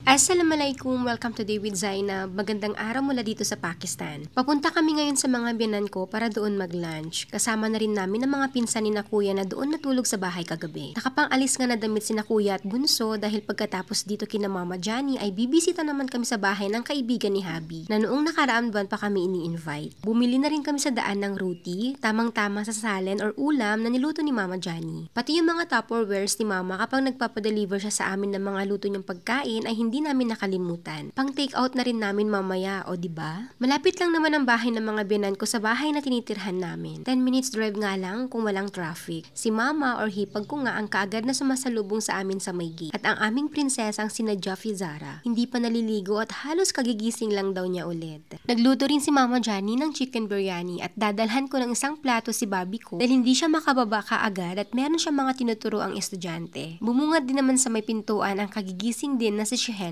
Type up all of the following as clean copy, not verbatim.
Assalamualaikum, welcome to Day with Zainab. Magandang araw mula dito sa Pakistan. Papunta kami ngayon sa mga biyanan ko para doon mag-lunch. Kasama na rin namin ang mga pinsan ni na kuya na doon natulog sa bahay kagabi. Nakapang-alis nga na damit si na kuya at bunso dahil pagkatapos dito kina Mama Johnny ay bibisita naman kami sa bahay ng kaibigan ni Habi na noong nakaraang buwan pa kami ini-invite. Bumili na rin kami sa daan ng roti, tamang-tama sa salen or ulam na niluto ni Mama Johnny. Pati yung mga Tupperwares ni Mama kapag nagpapadeliver siya sa amin ng mga luto niyang pagkain ay hindi namin nakalimutan. Pang take out na rin namin mamaya, o diba? Malapit lang naman ang bahay ng mga biyanan ko sa bahay na tinitirhan namin. 10 minutes drive nga lang kung walang traffic. Si Mama or hipag ko nga ang kaagad na sumasalubong sa amin sa may gate. At ang aming prinsesang sina Jaffy Zara, hindi pa naliligo at halos kagigising lang daw niya ulit. Nagluto rin si Mama Johnny ng chicken biryani at dadalhan ko ng isang plato si Bobby ko dahil hindi siya makababa kaagad at meron siya mga tinuturo ang estudyante. Bumungad din naman sa may pintuan ang kagigising din na si Shehensha.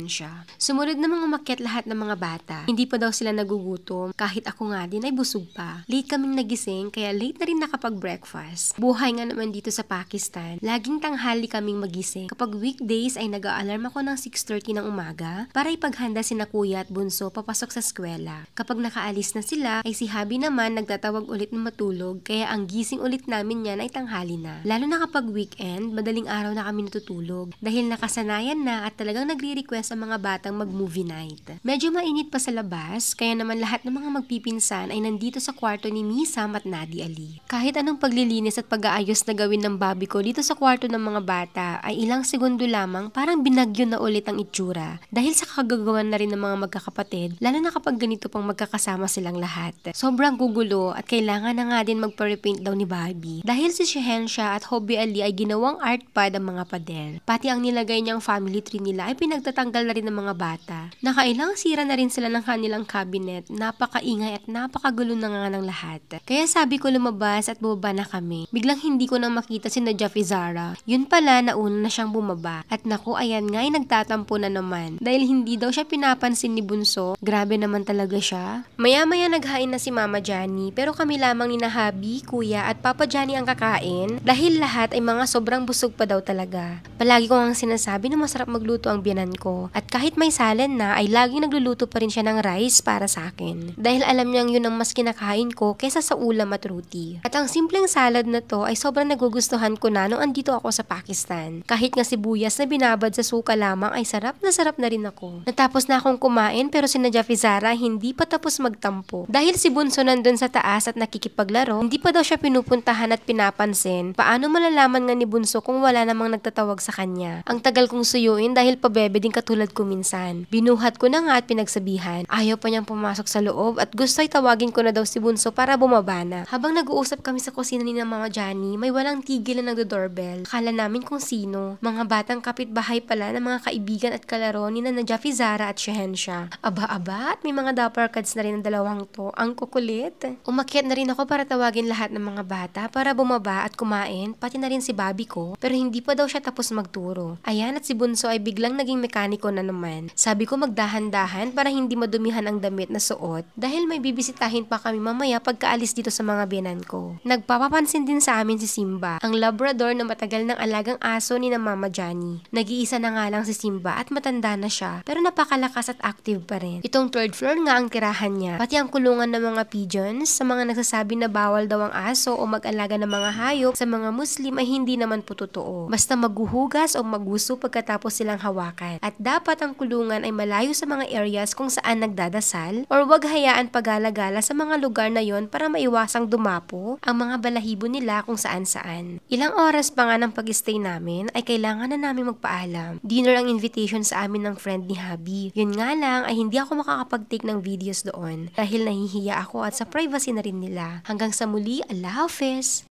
Sumunod na mga umakyat lahat ng mga bata. Hindi pa daw sila nagugutom, kahit ako nga din ay busog pa. Late kaming nagising, kaya late na rin nakapag-breakfast. Buhay nga naman dito sa Pakistan, laging tanghali kaming magising. Kapag weekdays ay nag-a-alarm ako ng 6:30 ng umaga para ipaghanda sina kuya at bunso papasok sa eskwela. Kapag nakaalis na sila, ay si Habi naman nagtatawag ulit ng matulog, kaya ang gising ulit namin yan ay tanghali na. Lalo na kapag weekend, madaling araw na kami natutulog dahil nakasanayan na at talagang nagre-request ang mga batang mag-movie night. Medyo mainit pa sa labas, kaya naman lahat ng mga magpipinsan ay nandito sa kwarto ni Misam at Nadi Ali. Kahit anong paglilinis at pag-aayos na gawin ng Bobby ko dito sa kwarto ng mga bata, ay ilang segundo lamang parang binagyo na ulit ang itsura. Dahil sa kagagawan na rin ng mga magkakapatid, lalo na kapag ganito pang magkakasama silang lahat. Sobrang gugulo at kailangan na nga din magpa-repaint daw ni Bobby. Dahil si Shehensha at Hobby Ali ay ginawang art pad ang mga pader. Pati ang nilagay niyang family tree nila ay pinagtatanggal na rin ng mga bata. Nakailang sira na rin sila ng kanilang cabinet, napakaingay at napakagulo na nga ng lahat. Kaya sabi ko lumabas at bumaba na kami. Biglang hindi ko na makita si Jaffy Zara. Yun pala, nauna na siyang bumaba. At naku, ayan nga ay nagtatampo na naman. Dahil hindi daw siya pinapansin ni Bunso. Grabe naman talaga siya. Maya-maya naghain na si Mama Johnny, pero kami lamang ni na Habi, Kuya at Papa Johnny ang kakain dahil lahat ay mga sobrang busog pa daw talaga. Palagi ko ang sinasabi na masarap magluto ang biyanan ko. At kahit may salen na, ay laging nagluluto pa rin siya ng rice para sa akin. Dahil alam niyang yun ang mas kinakain ko kesa sa ulam at roti. At ang simpleng salad na to ay sobrang nagugustuhan ko na nung andito ako sa Pakistan. Kahit nga sibuyas na binabad sa suka lamang ay sarap na rin ako. Natapos na akong kumain pero si Jaffy Zara hindi pa tapos magtampo. Dahil si Bunso nandun sa taas at nakikipaglaro, hindi pa daw siya pinupuntahan at pinapansin. Paano malalaman nga ni Bunso kung wala namang nagtatawag sa kanya? Ang tagal kong suyuin dahil pabebe din katulad ko minsan. Binuhat ko na nga at pinagsabihan. Ayaw pa niyang pumasok sa loob at gusto ay tawagin ko na daw si Bunso para bumaba na. Habang nag-uusap kami sa kusina ni na Mama Johnny, may walang tigil na nagdo-doorbell. Akala namin kung sino. Mga batang kapitbahay pala ng mga kaibigan at kalaro ni na Jaffy Zara at Shehensha. Aba-aba at may mga dapper cards na rin ang dalawang to. Ang kukulit. Umakyat na rin ako para tawagin lahat ng mga bata para bumaba at kumain, pati na rin si Bobby ko, pero hindi pa daw siya tapos magturo. Ayan, at si Bunso ay biglang naging mekaniko na naman. Sabi ko magdahan-dahan para hindi madumihan ang damit na suot dahil may bibisitahin pa kami mamaya pagkaalis dito sa mga biyanan ko. Nagpapapansin din sa amin si Simba, ang Labrador na matagal ng alagang aso ni na Mama Johnny. Nag-iisa na nga lang si Simba at matanda na siya pero napakalakas at active pa rin. Itong third floor nga ang tirahan niya, pati ang kulungan ng mga pigeons sa mga nagsasabi na bawal daw ang aso o mag-alaga ng mga hayop sa mga Muslim ay hindi naman po totoo. Basta maghuhugas o maguso pagkatapos silang hawakan. At dapat ang kulungan ay malayo sa mga areas kung saan nagdadasal or wag hayaan pagala-gala sa mga lugar na yon para maiwasang dumapo ang mga balahibo nila kung saan-saan. Ilang oras pa nga ng pag-stay namin ay kailangan na namin magpaalam. Dinner ang invitation sa amin ng friend ni Habi. Yun nga lang ay hindi ako makakapag-take ng videos doon dahil nahihiya ako at sa privacy na rin nila. Hanggang sa muli, Allah Hafiz!